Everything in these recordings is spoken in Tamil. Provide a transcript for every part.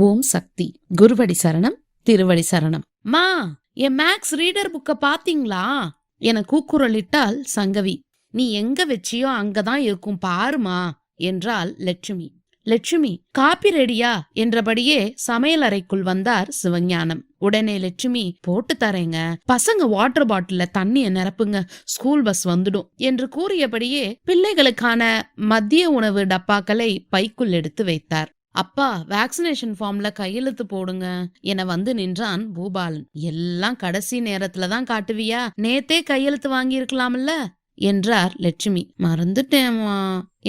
ஓம் சக்தி. குருவடி சரணம், திருவடி சரணம். மா, என் மேக்ஸ் ரீடர் புக்க பாத்தீங்களா என கூக்குரலிட்டாள் சங்கவி. நீ எங்க வச்சியோ அங்கதான் இருக்கும் பாருமா என்றாள் லட்சுமி. லட்சுமி, காப்பி ரெடியா என்றபடியே சமையல் அறைக்குள் வந்தார் சிவஞானம். உடனே லட்சுமி, போட்டு தரேங்க, பசங்க வாட்டர் பாட்டில தண்ணிய நிரப்புங்க, ஸ்கூல் பஸ் வந்துடும் என்று கூறியபடியே பிள்ளைகளுக்கான மதிய உணவு டப்பாக்களை பைக்குள் எடுத்து வைத்தார். அப்பா, வேக்சினேஷன் ஃபார்ம்ல கையெழுத்து போடுங்க என வந்து நின்றான் பூபாலன். எல்லாம் கடைசி நேரத்துலதான் காட்டுவியா, நேத்தே கையெழுத்து வாங்கியிருக்கலாம்ல என்றார் லட்சுமி. மறந்துட்டேமா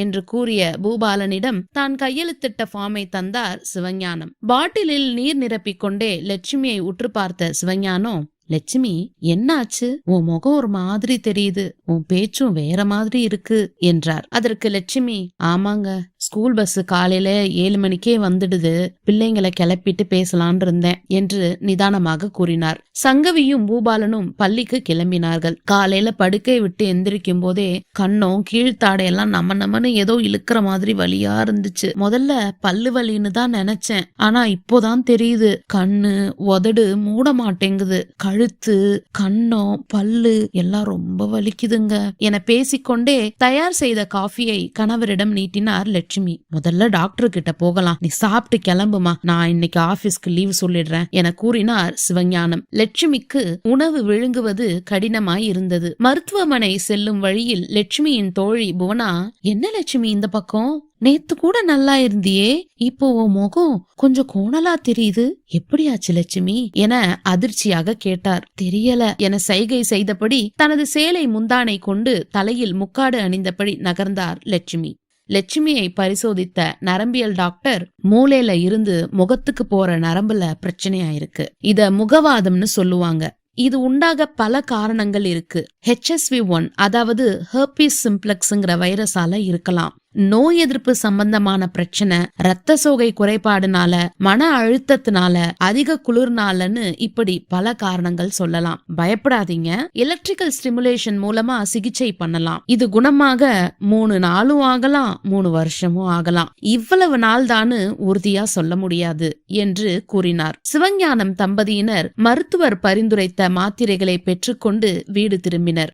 என்று கூறிய பூபாலனிடம் தான் கையெழுத்திட்ட ஃபார்மை தந்தார் சிவஞானம். பாட்டிலில் நீர் நிரப்பிக்கொண்டே லட்சுமியை உற்று பார்த்த சிவஞானம், லட்சுமி என்னாச்சு, உன் முகம் ஒரு மாதிரி தெரியுது, உன் பேச்சும் வேற மாதிரி இருக்கு என்றார். அதற்கு லட்சுமி, ஆமாங்க, ஸ்கூல் பஸ் காலையில 7 மணிக்கே வந்துடுது, பிள்ளைங்களை கிளப்பிட்டு பேசலான் இருந்தேன் என்று நிதானமாக கூறினார். சங்கவியும் பூபாலனும் பள்ளிக்கு கிளம்பினார்கள். காலையில படுக்கை விட்டு எந்திரிக்கும் போதே கண்ணம் கீழ்த்தாடையெல்லாம் நம்மன்னு ஏதோ இழுக்கிற மாதிரி வலியா இருந்துச்சு. முதல்ல பல்லு வலின்னு தான் நினைச்சேன், ஆனா இப்போதான் தெரியுது, கண்ணு உதடு மூட மாட்டேங்குது, கழுத்து கண்ணம் பல்லு எல்லாம் ரொம்ப வலிக்குதுங்க என பேசிக்கொண்டே தயார் செய்த காஃபியை கணவரிடம் நீட்டினார் லட்சுமி. முதல்ல டாக்டர் கிட்ட போகலாம், நீ சாப்பிட்டு கிளம்புமா, நான் இன்னைக்கு ஆபீஸ்க்கு லீவ் சொல்லிடுறேன் என கூறினார் சிவஞானம். லட்சுமிக்கு உணவு விழுங்குவது கடினமாய் இருந்தது. மருத்துவமனை செல்லும் வழியில் லட்சுமியின் தோழி புவனா, என்ன லட்சுமி இந்த பக்கம், நேத்து கூட நல்லா இருந்தியே, இப்போ உன் முகம் கொஞ்சம் கோணலா தெரியுது, எப்படியாச்சு லட்சுமி என அதிர்ச்சியாக கேட்டார். தெரியல என சைகை செய்தபடி தனது சேலை முந்தானை கொண்டு தலையில் முக்காடு அணிந்தபடி நகர்ந்தார் லட்சுமி. லட்சுமியை பரிசோதித்த நரம்பியல் டாக்டர், மூளையில இருந்து முகத்துக்கு போற நரம்புல பிரச்சனையாயிருக்கு, இத முகவாதம்னு சொல்லுவாங்க. இது உண்டாக பல காரணங்கள் இருக்கு. HSV1 அதாவது ஹெர்பிஸ் சிம்ப்ளெக்ஸ்ங்கிற வைரஸால இருக்கலாம், நோய் எதிர்ப்பு சம்பந்தமான பிரச்சனை, ரத்த சோகை குறைபாடுனால, மன அழுத்தத்தினால, அதிக குளிர்னாலன்னு இப்படி பல காரணங்கள் சொல்லலாம். பயப்படாதீங்க, எலக்ட்ரிக்கல் ஸ்டிமுலேஷன் மூலமா சிகிச்சை பண்ணலாம். இது குணமாக 3 நாளும் ஆகலாம், 3 வருஷமும் ஆகலாம், இவ்வளவு நாள் தானு உறுதியா சொல்ல முடியாது என்று கூறினார். சிவஞானம் தம்பதியினர் மருத்துவர் பரிந்துரைத்த மாத்திரைகளை பெற்றுக்கொண்டு வீடு திரும்பினர்.